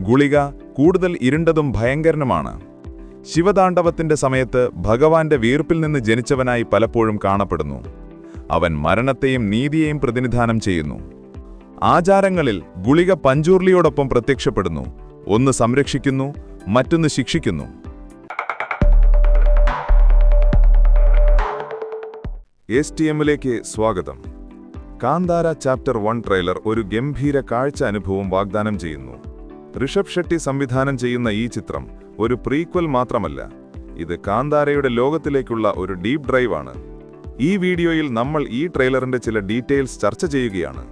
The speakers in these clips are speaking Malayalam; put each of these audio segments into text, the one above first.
ഗുളിക കൂടുതൽ ഇരുണ്ടതും ഭയങ്കരനുമാണ്. ശിവതാണ്ഡവത്തിന്റെ സമയത്ത് ഭഗവാന്റെ വീർപ്പിൽ നിന്ന് ജനിച്ചവനായി പലപ്പോഴും കാണപ്പെടുന്നു. അവൻ മരണത്തെയും നീതിയെയും പ്രതിനിധാനം ചെയ്യുന്നു. ആചാരങ്ങളിൽ ഗുളിക പഞ്ചൂർലിയോടൊപ്പം പ്രത്യക്ഷപ്പെടുന്നു. ഒന്ന് സംരക്ഷിക്കുന്നു, മറ്റൊന്ന് ശിക്ഷിക്കുന്നു. STMലേക്ക് സ്വാഗതം. കാന്താര ചാപ്റ്റർ 1 ട്രെയിലർ ഒരു ഗംഭീര കാഴ്ച അനുഭവം വാഗ്ദാനം ചെയ്യുന്നു. ഋഷഭ് ഷെട്ടി സംവിധാനം ചെയ്യുന്ന ഈ ചിത്രം ഒരു പ്രീക്വൽ മാത്രമല്ല, ഇത് കാന്താരയുടെ ലോകത്തിലേക്കുള്ള ഒരു ഡീപ് ഡ്രൈവ് ആണ്. ഈ വീഡിയോയിൽ നമ്മൾ ഈ ട്രെയിലറിന്റെ ചില ഡീറ്റെയിൽസ് ചർച്ച ചെയ്യുകയാണ്.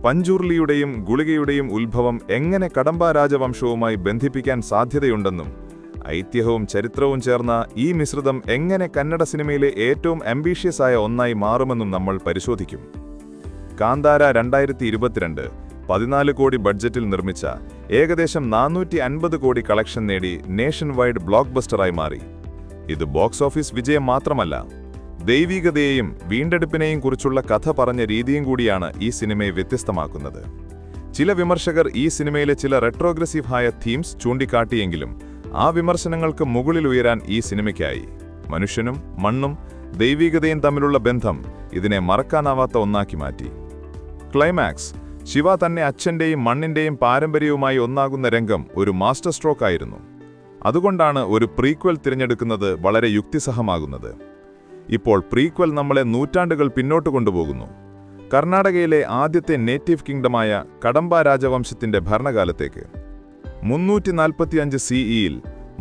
പഞ്ചൂർലിയുടെയും ഗുളികയുടെയും ഉത്ഭവം എങ്ങനെ കടമ്പ രാജവംശവുമായി ബന്ധിപ്പിക്കാൻ സാധ്യതയുണ്ടെന്നും ഐതിഹ്യവും ചരിത്രവും ചേർന്ന ഈ മിശ്രിതം എങ്ങനെ കന്നഡ സിനിമയിലെ ഏറ്റവും ആംബിഷ്യസ് ആയ ഒന്നായി മാറുമെന്നും നമ്മൾ പരിശോധിക്കും. കാന്താര 2022 14 കോടി ബഡ്ജറ്റിൽ നിർമ്മിച്ച ഏകദേശം 450 കോടി കളക്ഷൻ നേടി നേഷൻ വൈഡ് ബ്ലോക്ക് ബസ്റ്ററായി മാറി. ഇത് ബോക്സ് ഓഫീസ് വിജയം മാത്രമല്ല, ദൈവികതയെയും വീണ്ടെടുപ്പിനെയും കുറിച്ചുള്ള കഥ പറഞ്ഞ രീതിയും കൂടിയാണ് ഈ സിനിമയെ വ്യത്യസ്തമാക്കുന്നത്. ചില വിമർശകർ ഈ സിനിമയിലെ ചില റെട്രോഗ്രസീവ് ആയ തീംസ് ചൂണ്ടിക്കാട്ടിയെങ്കിലും ആ വിമർശനങ്ങൾക്ക് മുകളിൽ ഉയരാൻ ഈ സിനിമയ്ക്കായി. മനുഷ്യനും മണ്ണും ദൈവികതയും തമ്മിലുള്ള ബന്ധം ഇതിനെ മറക്കാനാവാത്ത ഒന്നാക്കി മാറ്റി. ക്ലൈമാക്സ്, ശിവ തന്നെ അച്ഛന്റെയും മണ്ണിന്റെയും പാരമ്പര്യവുമായി ഒന്നാകുന്ന രംഗം ഒരു മാസ്റ്റർ സ്ട്രോക്ക് ആയിരുന്നു. അതുകൊണ്ടാണ് ഒരു പ്രീക്വൽ തിരഞ്ഞെടുക്കുന്നത് വളരെ യുക്തിസഹമാകുന്നത്. ഇപ്പോൾ പ്രീക്വൽ നമ്മളെ നൂറ്റാണ്ടുകൾ പിന്നോട്ട് കൊണ്ടുപോകുന്നു. കർണാടകയിലെ ആദ്യത്തെ നേറ്റീവ് കിങ്ഡമായ കടമ്പ രാജവംശത്തിന്റെ ഭരണകാലത്തേക്ക്. 345 CEയിൽ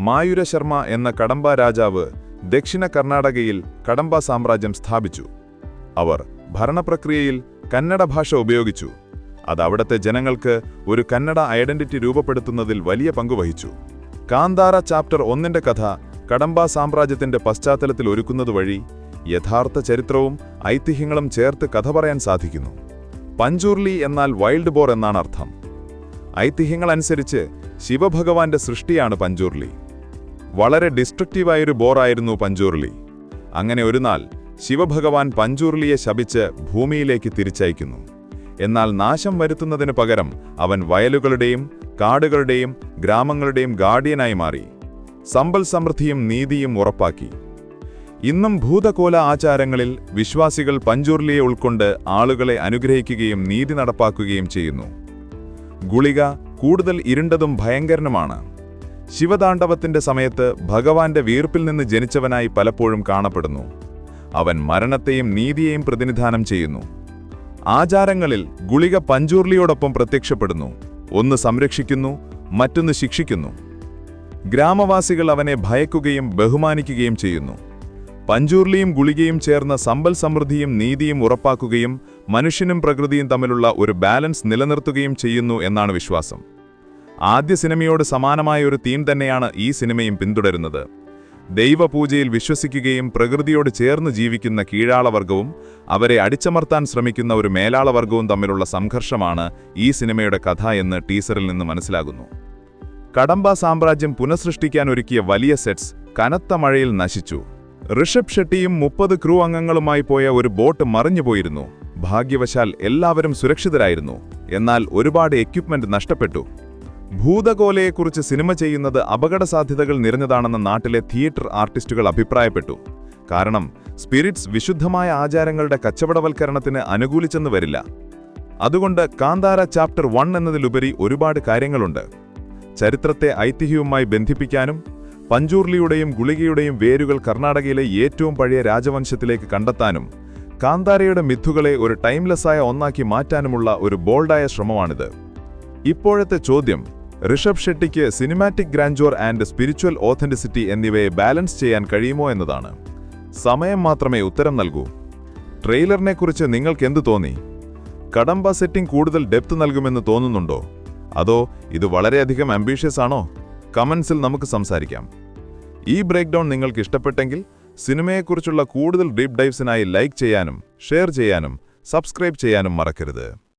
മായൂര ശർമ്മ എന്ന കടമ്പ രാജാവ് ദക്ഷിണ കർണാടകയിൽ കടമ്പ സാമ്രാജ്യം സ്ഥാപിച്ചു. അവർ ഭരണപ്രക്രിയയിൽ കന്നഡ ഭാഷ ഉപയോഗിച്ചു. അത് അവിടത്തെ ജനങ്ങൾക്ക് ഒരു കന്നഡ ഐഡന്റിറ്റി രൂപപ്പെടുത്തുന്നതിൽ വലിയ പങ്കുവഹിച്ചു. കാന്താര ചാപ്റ്റർ 1ന്റെ കഥ കടമ്പ സാമ്രാജ്യത്തിന്റെ പശ്ചാത്തലത്തിൽ ഒരുക്കുന്നതുവഴി യഥാർത്ഥ ചരിത്രവും ഐതിഹ്യങ്ങളും ചേർത്ത് കഥ പറയാൻ സാധിക്കുന്നു. പഞ്ചൂർലി എന്നാൽ വൈൽഡ് ബോർ എന്നാണ് അർത്ഥം. ഐതിഹ്യങ്ങളനുസരിച്ച് ശിവഭഗവാന്റെ സൃഷ്ടിയാണ് പഞ്ചൂർലി. വളരെ ഡിസ്ട്രക്റ്റീവായൊരു ബോറായിരുന്നു പഞ്ചൂർലി. അങ്ങനെ ഒരു നാൾ ശിവഭഗവാൻ പഞ്ചൂർലിയെ ശപിച്ച് ഭൂമിയിലേക്ക് തിരിച്ചയക്കുന്നു. എന്നാൽ നാശം വരുത്തുന്നതിന് പകരം അവൻ വയലുകളുടെയും കാടുകളുടെയും ഗ്രാമങ്ങളുടെയും ഗാർഡിയനായി മാറി. സമ്പൽ സമൃദ്ധിയും നീതിയും ഉറപ്പാക്കി. ഇന്നും ഭൂതകോല ആചാരങ്ങളിൽ വിശ്വാസികൾ പഞ്ചൂർലിയെ ഉൾക്കൊണ്ട് ആളുകളെ അനുഗ്രഹിക്കുകയും നീതി നടപ്പാക്കുകയും ചെയ്യുന്നു. ഗുളിക കൂടുതൽ ഇരുണ്ടതും ഭയങ്കരനുമാണ്. ശിവതാണ്ഡവത്തിന്റെ സമയത്ത് ഭഗവാന്റെ വീർപ്പിൽ നിന്ന് ജനിച്ചവനായി പലപ്പോഴും കാണപ്പെടുന്നു. അവൻ മരണത്തെയും നീതിയെയും പ്രതിനിധാനം ചെയ്യുന്നു. ആചാരങ്ങളിൽ ഗുളിക പഞ്ചൂർലിയോടൊപ്പം പ്രത്യക്ഷപ്പെടുന്നു. ഒന്ന് സംരക്ഷിക്കുന്നു, മറ്റൊന്ന് ശിക്ഷിക്കുന്നു. ഗ്രാമവാസികൾ അവനെ ഭയക്കുകയും ബഹുമാനിക്കുകയും ചെയ്യുന്നു. പഞ്ചൂർലിയും ഗുളികയും ചേർന്ന സമ്പൽ സമൃദ്ധിയും നീതിയും ഉറപ്പാക്കുകയും മനുഷ്യനും പ്രകൃതിയും തമ്മിലുള്ള ഒരു ബാലൻസ് നിലനിർത്തുകയും ചെയ്യുന്നു എന്നാണ് വിശ്വാസം. ആദ്യ സിനിമയോട് സമാനമായ ഒരു തീം തന്നെയാണ് ഈ സിനിമയും പിന്തുടരുന്നത്. ദൈവപൂജയിൽ വിശ്വസിക്കുകയും പ്രകൃതിയോട് ചേർന്ന് ജീവിക്കുന്ന കീഴാളവർഗവും അവരെ അടിച്ചമർത്താൻ ശ്രമിക്കുന്ന ഒരു മേലാളവർഗവും തമ്മിലുള്ള സംഘർഷമാണ് ഈ സിനിമയുടെ കഥ എന്ന് ടീസറിൽ നിന്ന് മനസ്സിലാകുന്നു. കടമ്പ സാമ്രാജ്യം പുനഃസൃഷ്ടിക്കാൻ ഒരുക്കിയ വലിയ സെറ്റ്സ് കനത്ത മഴയിൽ നശിച്ചു. ഋഷഭ് ഷെട്ടിയും 30 ക്രൂ അംഗങ്ങളുമായി പോയ ഒരു ബോട്ട് മറിഞ്ഞുപോയിരുന്നു. ഭാഗ്യവശാൽ എല്ലാവരും സുരക്ഷിതരായിരുന്നു. എന്നാൽ ഒരുപാട് എക്യുപ്മെന്റ് നഷ്ടപ്പെട്ടു. ഭൂതകോലയെക്കുറിച്ച് സിനിമ ചെയ്യുന്നത് അപകടസാധ്യതകൾ നിറഞ്ഞതാണെന്ന് നാട്ടിലെ തിയേറ്റർ ആർട്ടിസ്റ്റുകൾ അഭിപ്രായപ്പെട്ടു. കാരണം സ്പിരിറ്റ്സ് വിശുദ്ധമായ ആചാരങ്ങളുടെ കച്ചവടവൽക്കരണത്തിന് അനുകൂലിച്ചെന്ന് വരില്ല. അതുകൊണ്ട് കാന്താര ചാപ്റ്റർ 1 എന്നതിലുപരി ഒരുപാട് കാര്യങ്ങളുണ്ട്. ചരിത്രത്തെ ഐതിഹ്യവുമായി ബന്ധിപ്പിക്കാനും പഞ്ചൂർലിയുടെയും ഗുളികയുടെയും വേരുകൾ കർണാടകയിലെ ഏറ്റവും പഴയ രാജവംശത്തിലേക്ക് കണ്ടെത്താനും കാന്താരയുടെ മിഥുകളെ ഒരു ടൈംലെസ്സായ ഒന്നാക്കി മാറ്റാനുമുള്ള ഒരു ബോൾഡായ ശ്രമമാണിത്. ഇപ്പോഴത്തെ ചോദ്യം, ഋഷഭ് ഷെട്ടിക്ക് സിനിമാറ്റിക് ഗ്രാൻഡ്യോർ ആൻഡ് സ്പിരിച്വൽ ഓഥന്റിസിറ്റി എന്നിവയെ ബാലൻസ് ചെയ്യാൻ കഴിയുമോ എന്നതാണ്. സമയം മാത്രമേ ഉത്തരം നൽകൂ. ട്രെയിലറിനെക്കുറിച്ച് നിങ്ങൾക്കെന്ത് തോന്നി? കടമ്പ സെറ്റിംഗ് കൂടുതൽ ഡെപ്ത് നൽകുമെന്ന് തോന്നുന്നുണ്ടോ? അതോ ഇത് വളരെയധികം ആംബിഷ്യസ് ആണോ? കമന്റ്സിൽ നമുക്ക് സംസാരിക്കാം. ഈ ബ്രേക്ക് ഡൗൺ നിങ്ങൾക്ക് ഇഷ്ടപ്പെട്ടെങ്കിൽ സിനിമയെക്കുറിച്ചുള്ള കൂടുതൽ ഡീപ് ഡൈവ്സിനായി ലൈക്ക് ചെയ്യാനും ഷെയർ ചെയ്യാനും സബ്സ്ക്രൈബ് ചെയ്യാനും മറക്കരുത്.